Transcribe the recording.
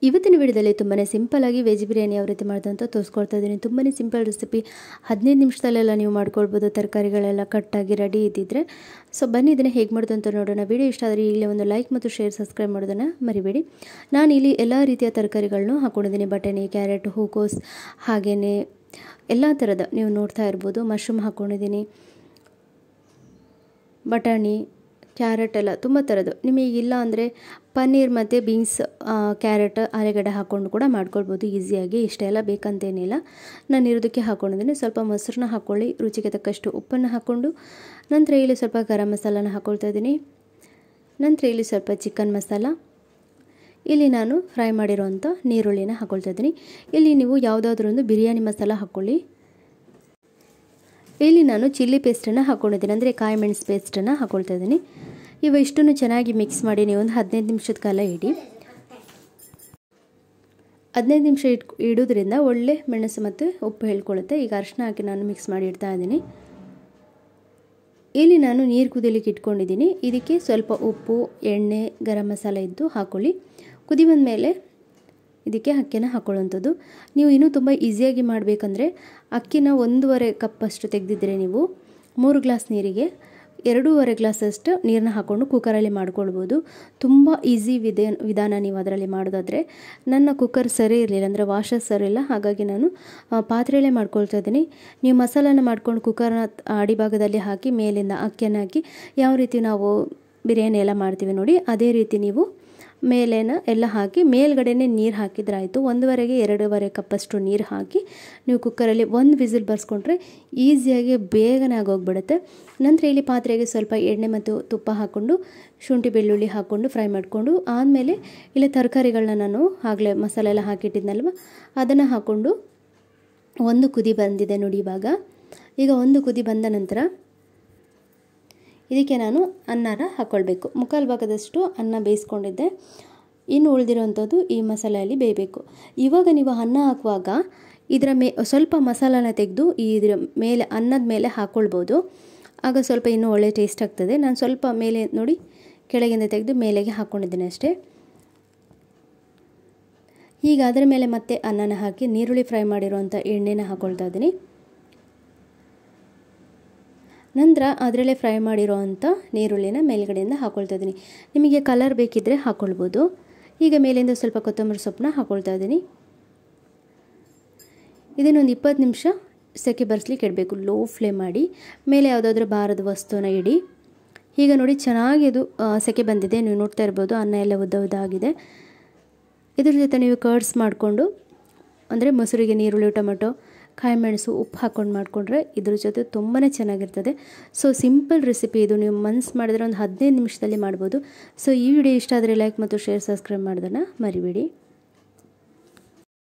ಇವತ್ತಿನ ವಿಡಿಯೋದಲ್ಲಿ ತುಂಬಾ ಸಿಂಪಲ್ ಆಗಿ ವೆಜ್ ಬಿರಿಯಾನಿ ಯಾವ ರೀತಿ ಮಾಡೋದು ಅಂತ ತೋರಿಸ್ಕೊಳ್ತಾ ಇದ್ದೀನಿ. ತುಂಬಾ ಸಿಂಪಲ್ ರೆಸಿಪಿ, 15 ನಿಮಿಷದಲ್ಲೆಲ್ಲ ನೀವು ಮಾಡ್ಕೊಳ್ಬೋದು. ತರಕಾರಿಗಳೆಲ್ಲ ಕಟ್ಟಾಗಿ ರೆಡಿ ಇದ್ದಿದ್ರೆ. ಸೊ ಬನ್ನಿ ಇದನ್ನು ಹೇಗೆ ಮಾಡೋದು ಅಂತ ನೋಡೋಣ. ವಿಡಿಯೋ ಇಷ್ಟ ಆದರೆ ಈಗಲೇ ಒಂದು ಲೈಕ್ ಮತ್ತು ಶೇರ್ ಸಬ್ಸ್ಕ್ರೈಬ್ ಮಾಡೋದನ್ನು ಮರಿಬೇಡಿ. ನಾನು ಇಲ್ಲಿ ಎಲ್ಲ ರೀತಿಯ ತರಕಾರಿಗಳನ್ನು ಹಾಕೊಂಡಿದ್ದೀನಿ. ಬಟಾಣಿ, ಕ್ಯಾರೆಟ್, ಹೂಕೋಸ್, ಹಾಗೆಯೇ ಎಲ್ಲ ಥರದ ನೀವು ನೋಡ್ತಾ ಇರ್ಬೋದು. ಮಶ್ರೂಮ್ ಹಾಕ್ಕೊಂಡಿದ್ದೀನಿ, ಬಟಾಣಿ, ಕ್ಯಾರೆಟ್ ಎಲ್ಲ ತುಂಬ ಥರದ್ದು. ನಿಮಗಿಲ್ಲ ಅಂದರೆ ಪನ್ನೀರ್ ಮತ್ತು ಬೀನ್ಸ್, ಕ್ಯಾರೆಟ್, ಆಲೂಗಡ್ಡೆ ಹಾಕ್ಕೊಂಡು ಕೂಡ ಮಾಡ್ಕೊಳ್ಬೋದು ಈಸಿಯಾಗಿ. ಇಷ್ಟೆಲ್ಲ ಬೇಕಂತೇನಿಲ್ಲ. ನಾನು ಇರೋದಕ್ಕೆ ಹಾಕ್ಕೊಂಡಿದ್ದೀನಿ. ಸ್ವಲ್ಪ ಮೊಸರನ್ನ ಹಾಕ್ಕೊಳ್ಳಿ, ರುಚಿಗೆ ತಕ್ಕಷ್ಟು ಉಪ್ಪನ್ನು ಹಾಕ್ಕೊಂಡು, ನಂತರ ಇಲ್ಲಿ ಸ್ವಲ್ಪ ಗರಂ ಮಸಾಲನ ಹಾಕ್ಕೊಳ್ತಾ ಇದ್ದೀನಿ. ನಂತರ ಇಲ್ಲಿ ಸ್ವಲ್ಪ ಚಿಕನ್ ಮಸಾಲ, ಇಲ್ಲಿ ನಾನು ಫ್ರೈ ಮಾಡಿರೋವಂಥ ನೀರುಳ್ಳಿನ ಹಾಕ್ಕೊಳ್ತಾ ಇದ್ದೀನಿ. ಇಲ್ಲಿ ನೀವು ಯಾವುದಾದ್ರೂ ಒಂದು ಬಿರಿಯಾನಿ ಮಸಾಲ ಹಾಕ್ಕೊಳ್ಳಿ. ಇಲ್ಲಿ ನಾನು ಚಿಲ್ಲಿ ಪೇಸ್ಟನ್ನು ಹಾಕ್ಕೊಂಡಿದ್ದೀನಿ, ಅಂದರೆ ಕಾಯಿ ಮೆಣಸು ಪೇಸ್ಟನ್ನು ಹಾಕ್ಕೊಳ್ತಾ ಇದ್ದೀನಿ. ಇಷ್ಟನ್ನು ಚೆನ್ನಾಗಿ ಮಿಕ್ಸ್ ಮಾಡಿ ನೀವು ಒಂದು 15 ನಿಮಿಷದ ಕಾಲ ಇಡಿ. 15 ನಿಮಿಷ ಇಡೋದ್ರಿಂದ ಒಳ್ಳೆ ಮೆಣಸು ಮತ್ತು ಉಪ್ಪು ಹೇಳ್ಕೊಳ್ಳುತ್ತೆ. ಈಗ ಅರಿಶಿನ ಹಾಕಿ ನಾನು ಮಿಕ್ಸ್ ಮಾಡಿ ಇಡ್ತಾ ಇದ್ದೀನಿ. ಇಲ್ಲಿ ನಾನು ನೀರು ಕುದಿಲಿಕ್ಕೆ ಇಟ್ಕೊಂಡಿದ್ದೀನಿ. ಇದಕ್ಕೆ ಸ್ವಲ್ಪ ಉಪ್ಪು, ಎಣ್ಣೆ, ಗರಂ ಮಸಾಲ ಇದ್ದು ಹಾಕ್ಕೊಳ್ಳಿ. ಕುದಿ ಬಂದ ಮೇಲೆ ಇದಕ್ಕೆ ಅಕ್ಕಿನ ಹಾಕೊಳ್ಳುವಂಥದ್ದು. ನೀವು ಇನ್ನೂ ತುಂಬ ಈಸಿಯಾಗಿ ಮಾಡಬೇಕಂದ್ರೆ ಅಕ್ಕಿನ 1.5 ಕಪ್ಪಷ್ಟು ತೆಗೆದಿದ್ದರೆ ನೀವು 3 ಗ್ಲಾಸ್ ನೀರಿಗೆ 2.5 ಗ್ಲಾಸಷ್ಟು ನೀರನ್ನ ಹಾಕ್ಕೊಂಡು ಕುಕ್ಕರಲ್ಲಿ ಮಾಡ್ಕೊಳ್ಬೋದು. ತುಂಬ ಈಸಿ ವಿಧಾನ ನೀವು ಅದರಲ್ಲಿ ಮಾಡೋದಾದರೆ. ನನ್ನ ಕುಕ್ಕರ್ ಸರಿ ಇರಲಿಲ್ಲ, ಅಂದರೆ ವಾಷರ್ ಸರಿ ಇಲ್ಲ, ಹಾಗಾಗಿ ನಾನು ಪಾತ್ರೆಯಲ್ಲೇ ಮಾಡ್ಕೊಳ್ತಾ ಇದ್ದೀನಿ. ನೀವು ಮಸಾಲಾನ ಮಾಡ್ಕೊಂಡು ಕುಕ್ಕರ್ನ ಅಡಿಭಾಗದಲ್ಲಿ ಹಾಕಿ ಮೇಲಿಂದ ಅಕ್ಕಿಯನ್ನು ಹಾಕಿ ಯಾವ ರೀತಿ ನಾವು ಬಿರಿಯಾನಿ ಎಲ್ಲ ಮಾಡ್ತೀವಿ ನೋಡಿ, ಅದೇ ರೀತಿ ನೀವು ಮೇಲೇನ ಎಲ್ಲ ಹಾಕಿ ಮೇಲ್ಗಡೆನೇ ನೀರು ಹಾಕಿದ್ರಾಯಿತು. 2.5 ಕಪ್ಪಷ್ಟು ನೀರು ಹಾಕಿ ನೀವು ಕುಕ್ಕರಲ್ಲಿ 1 ವಿಸಿಲ್ ಬರ್ಸ್ಕೊಂಡ್ರೆ ಈಸಿಯಾಗಿ ಬೇಗನೆ ಆಗೋಗ್ಬಿಡುತ್ತೆ. ನಂತರ ಇಲ್ಲಿ ಪಾತ್ರೆಗೆ ಸ್ವಲ್ಪ ಎಣ್ಣೆ ಮತ್ತು ತುಪ್ಪ ಹಾಕ್ಕೊಂಡು ಶುಂಠಿ ಬೆಳ್ಳುಳ್ಳಿ ಹಾಕ್ಕೊಂಡು ಫ್ರೈ ಮಾಡಿಕೊಂಡು ಆದಮೇಲೆ ಇಲ್ಲಿ ತರಕಾರಿಗಳನ್ನ ನಾನು ಆಗಲೇ ಮಸಾಲೆ ಎಲ್ಲ ಹಾಕಿಟ್ಟಿದ್ನಲ್ವ ಅದನ್ನು ಹಾಕ್ಕೊಂಡು ಒಂದು ಕುದಿ ಬಂದಿದೆ ನೋಡಿ. ಈಗ ಒಂದು ಕುದಿ ಬಂದ ನಂತರ ಇದಕ್ಕೆ ನಾನು ಅನ್ನನ ಹಾಕ್ಕೊಳ್ಬೇಕು. 3/4 ಭಾಗದಷ್ಟು ಅನ್ನ ಬೇಯಿಸ್ಕೊಂಡಿದ್ದೆ, ಇನ್ನು ಉಳಿದಿರೋವಂಥದ್ದು ಈ ಮಸಾಲೆಯಲ್ಲಿ ಬೇಯಬೇಕು. ಇವಾಗ ನೀವು ಅನ್ನ ಹಾಕುವಾಗ ಇದರ ಸ್ವಲ್ಪ ಮಸಾಲಾನ ತೆಗೆದು ಇದರ ಮೇಲೆ ಅನ್ನದ ಮೇಲೆ ಹಾಕ್ಕೊಳ್ಬೋದು. ಆಗ ಸ್ವಲ್ಪ ಇನ್ನೂ ಒಳ್ಳೆ ಟೇಸ್ಟ್ ಆಗ್ತದೆ. ನಾನು ಸ್ವಲ್ಪ ಮೇಲೆ ನೋಡಿ ಕೆಳಗಿಂದ ತೆಗೆದು ಮೇಲೆಗೆ ಹಾಕ್ಕೊಂಡಿದ್ದೀನಿ ಅಷ್ಟೇ. ಈಗ ಅದರ ಮೇಲೆ ಮತ್ತೆ ಅನ್ನನ ಹಾಕಿ ನೀರುಳ್ಳಿ ಫ್ರೈ ಮಾಡಿರೋವಂಥ ಎಣ್ಣೆನ ಹಾಕ್ಕೊಳ್ತಾ ಇದ್ದೀನಿ. ನಂತರ ಅದರಲ್ಲೇ ಫ್ರೈ ಮಾಡಿರೋವಂಥ ನೀರುಳ್ಳಿನ ಮೇಲ್ಗಡೆಯಿಂದ ಹಾಕ್ಕೊಳ್ತಾ ಇದ್ದೀನಿ. ನಿಮಗೆ ಕಲರ್ ಬೇಕಿದ್ದರೆ ಹಾಕ್ಕೊಳ್ಬೋದು. ಈಗ ಮೇಲಿಂದ ಸ್ವಲ್ಪ ಕೊತ್ತಂಬರಿ ಸೊಪ್ಪನ್ನ ಹಾಕ್ಕೊಳ್ತಾ ಇದ್ದೀನಿ. ಇದನ್ನೊಂದು 20 ನಿಮಿಷ ಸೆಕೆ ಬರ್ಸ್ಲಿಕ್ಕೆ ಇಡಬೇಕು. ಲೋ ಫ್ಲೇಮ್ ಮಾಡಿ ಮೇಲೆ ಯಾವುದಾದ್ರೂ ಭಾರದ ವಸ್ತುನ ಇಡಿ. ಈಗ ನೋಡಿ ಚೆನ್ನಾಗಿ ಇದು ಸೆಕೆ ಬಂದಿದೆ, ನೀವು ನೋಡ್ತಾ ಇರ್ಬೋದು. ಅನ್ನ ಎಲ್ಲ ಉದ್ದ ಆಗಿದೆ. ಇದ್ರ ಜೊತೆ ನೀವು ಕರ್ಡ್ಸ್ ಮಾಡಿಕೊಂಡು, ಅಂದರೆ ಮೊಸರಿಗೆ ನೀರುಳ್ಳಿ, ಟೊಮೆಟೊ, ಕಾಯಿ ಮೆಣಸು, ಉಪ್ಪು ಹಾಕ್ಕೊಂಡು ಮಾಡಿಕೊಂಡ್ರೆ ಇದ್ರ ಜೊತೆ ತುಂಬಾ ಚೆನ್ನಾಗಿರ್ತದೆ. ಸೊ ಸಿಂಪಲ್ ರೆಸಿಪಿ ಇದು. ನೀವು ಮನ್ಸು ಮಾಡಿದ್ರೆ ಒಂದು 15 ನಿಮಿಷದಲ್ಲಿ ಮಾಡ್ಬೋದು. ಸೊ ಈ ವಿಡಿಯೋ ಇಷ್ಟ ಆದರೆ ಲೈಕ್ ಮತ್ತು ಶೇರ್ ಸಬ್ಸ್ಕ್ರೈಬ್ ಮಾಡೋದನ್ನು ಮರಿಬೇಡಿ.